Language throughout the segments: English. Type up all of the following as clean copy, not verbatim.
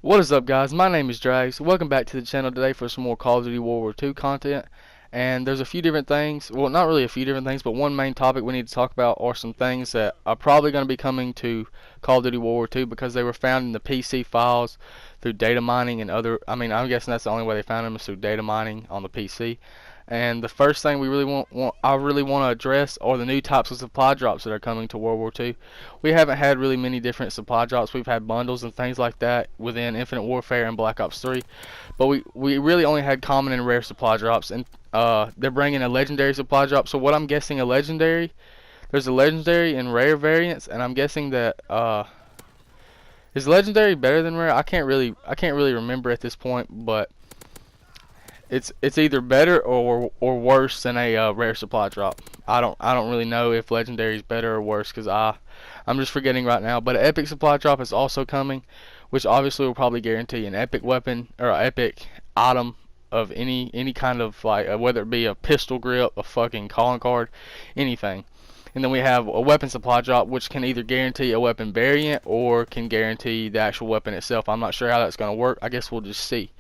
What is up, guys? My name is Drags. Welcome back to the channel today for some more Call of Duty World War II content. And there's a few different things, well, not really a few different things, but one main topic we need to talk about are some things that are probably going to be coming to Call of Duty World War II because they were found in the PC files through data mining and other, I'm guessing that's the only way they found them is through data mining on the PC. And the first thing we really I really want to address are the new types of supply drops that are coming to World War II. We haven't had really many different supply drops. We've had bundles and things like that within Infinite Warfare and Black Ops 3, but we really only had common and rare supply drops, and they're bringing a legendary supply drop. So what I'm guessing there's a legendary and rare variants, and I'm guessing that is legendary better than rare? I can't really remember at this point, but it's either better or worse than a rare supply drop. I don't really know if legendary is better or worse because I'm just forgetting right now. But an epic supply drop is also coming, which obviously will probably guarantee an epic weapon or an epic item of any kind of, like, whether it be a pistol grip, a fucking calling card, anything. And then we have a weapon supply drop, which can either guarantee a weapon variant or can guarantee the actual weapon itself. I'm not sure how that's going to work. I guess we'll just see.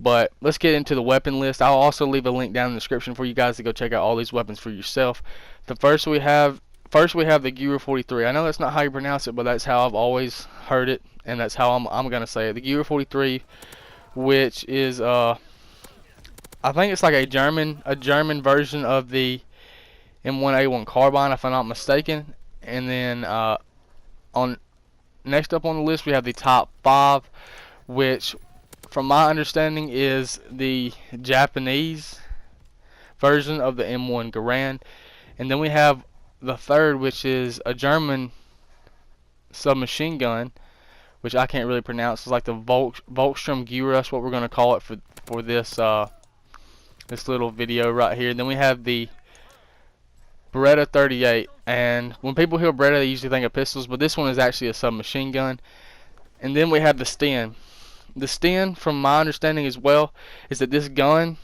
But let's get into the weapon list. I'll also leave a link down in the description for you guys to go check out all these weapons for yourself. The first we have the WW43. I know that's not how you pronounce it, but that's how I've always heard it, and that's how I'm gonna say it. The WW43, which is I think it's like a German version of the M1A1 carbine, if I'm not mistaken. And then next up on the list we have the top 5, which from my understanding is the Japanese version of the M1 Garand. And then we have the third, which is a German submachine gun, which I can't really pronounce. It's like the Volkssturm Gyra. That's what we're going to call it for this this little video right here. And then we have the Beretta 38. And when people hear Beretta, they usually think of pistols, but this one is actually a submachine gun. And then we have the Sten. The Sten, from my understanding as well, is that this gun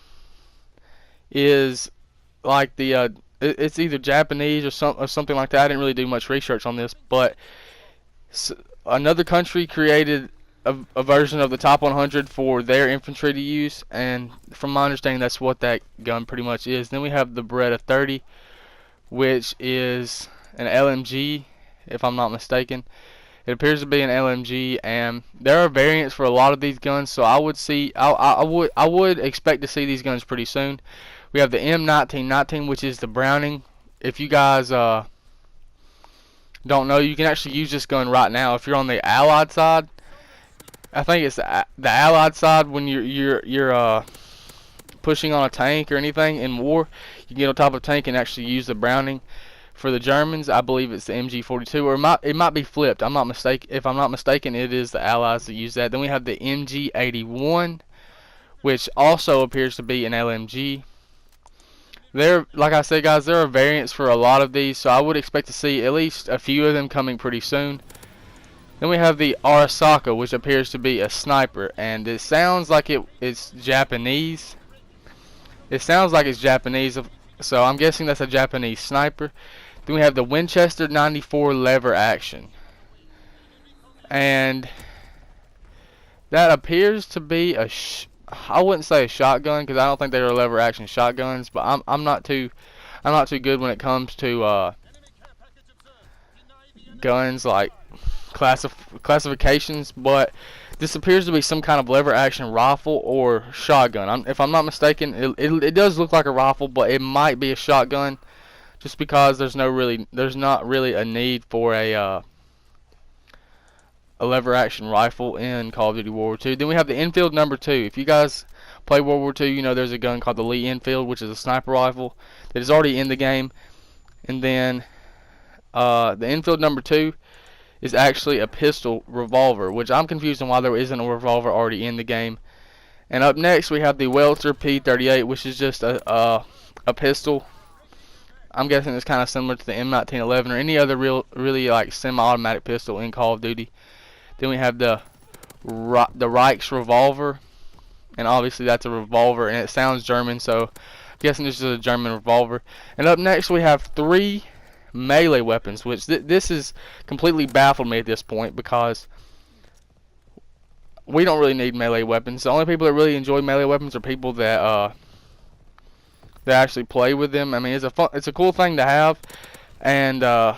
is like the it's either Japanese or something like that. I didn't really do much research on this, but another country created a version of the top 100 for their infantry to use, and from my understanding, that's what that gun pretty much is. Then we have the Beretta 30, which is an LMG, if I'm not mistaken. It appears to be an LMG, and there are variants for a lot of these guns, so I would expect to see these guns pretty soon. We have the M1919, which is the Browning. If you guys don't know, you can actually use this gun right now if you're on the Allied side. I think it's the Allied side when you're pushing on a tank or anything in war. You can get on top of a tank and actually use the Browning. For the Germans, I believe it's the MG42, or it might be flipped. If I'm not mistaken, it is the Allies that use that. Then we have the MG81, which also appears to be an LMG. Like I said, guys, there are variants for a lot of these, so I would expect to see at least a few of them coming pretty soon. Then we have the Arasaka, which appears to be a sniper, and it sounds like it's Japanese. It sounds like it's Japanese, so I'm guessing that's a Japanese sniper. Then we have the Winchester 94 lever action, and that appears to be I wouldn't say a shotgun because I don't think they are lever action shotguns, but I'm not too good when it comes to guns like classifications, but this appears to be some kind of lever action rifle or shotgun. If I'm not mistaken, it does look like a rifle, but it might be a shotgun, just because there's not really a need for a lever action rifle in Call of Duty World War II. Then we have the Enfield number 2. If you guys play World War II, you know there's a gun called the Lee Enfield, which is a sniper rifle that is already in the game. And then the Enfield number 2 is actually a pistol revolver, which I'm confused on why there isn't a revolver already in the game. And up next we have the Welter P38, which is just a pistol. I'm guessing it's kind of similar to the M1911 or any other really like semi-automatic pistol in Call of Duty. Then we have the Reichs revolver, and obviously that's a revolver, and it sounds German, so I'm guessing this is a German revolver. And up next we have 3 melee weapons, which this has completely baffled me at this point, because we don't really need melee weapons. The only people that really enjoy melee weapons are people that actually play with them. I mean, it's a cool thing to have, and I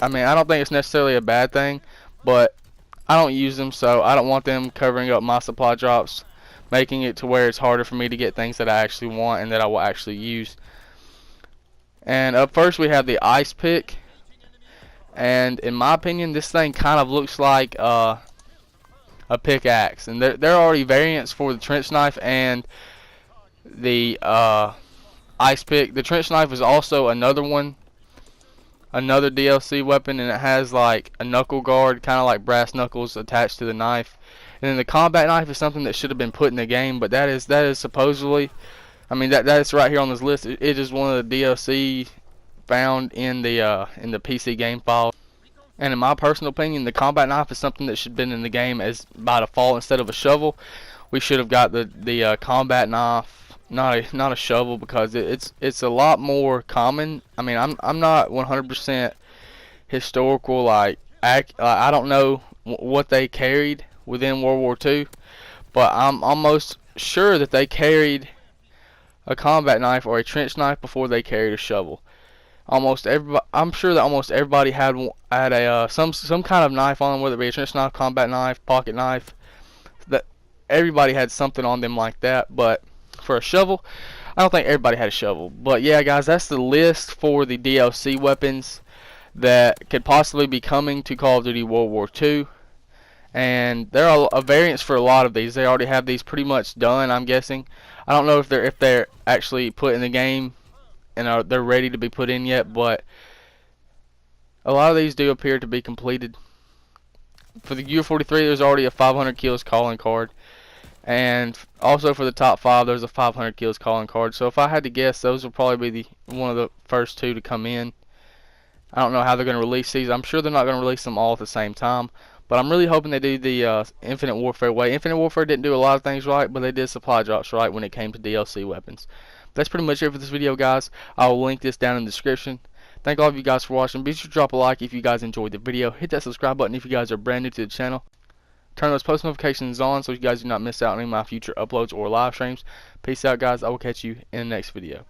mean, I don't think it's necessarily a bad thing, but I don't use them, so I don't want them covering up my supply drops, making it to where it's harder for me to get things that I actually want and that I will actually use. And up first we have the ice pick, and in my opinion, this thing kind of looks like a pickaxe. And there are already variants for the trench knife and the ice pick. The trench knife is also another one, another DLC weapon, and it has like a knuckle guard, kind of like brass knuckles attached to the knife. And then the combat knife is something that should have been put in the game, but that is supposedly, I mean, that is right here on this list. It is one of the DLC found in the PC game file. And in my personal opinion, the combat knife is something that should have been in the game as by default instead of a shovel. We should have got the combat knife, not a shovel, because it's a lot more common. I mean, I'm not 100% historical. Like I don't know what they carried within World War II, but I'm almost sure that they carried a combat knife or a trench knife before they carried a shovel. I'm sure that almost everybody had a some kind of knife on them, whether it be a trench knife, combat knife, pocket knife. That everybody had something on them like that. But for a shovel, I don't think everybody had a shovel. But yeah, guys, that's the list for the DLC weapons that could possibly be coming to Call of Duty World War II. And there are a variants for a lot of these. They already have these pretty much done, I'm guessing. I don't know if they're actually put in the game and they're ready to be put in yet, but a lot of these do appear to be completed. For the U-43, there's already a 500 kills calling card, and also for the top 5, there's a 500 kills calling card. So if I had to guess, those will probably be one of the first 2 to come in. I don't know how they're going to release these. I'm sure they're not going to release them all at the same time, but I'm really hoping they do the Infinite Warfare way. Infinite Warfare didn't do a lot of things right, but they did supply drops right when it came to DLC weapons. That's pretty much it for this video, guys. I will link this down in the description. Thank all of you guys for watching. Be sure to drop a like if you guys enjoyed the video. Hit that subscribe button if you guys are brand new to the channel. Turn those post notifications on so you guys do not miss out on any of my future uploads or live streams. Peace out, guys. I will catch you in the next video.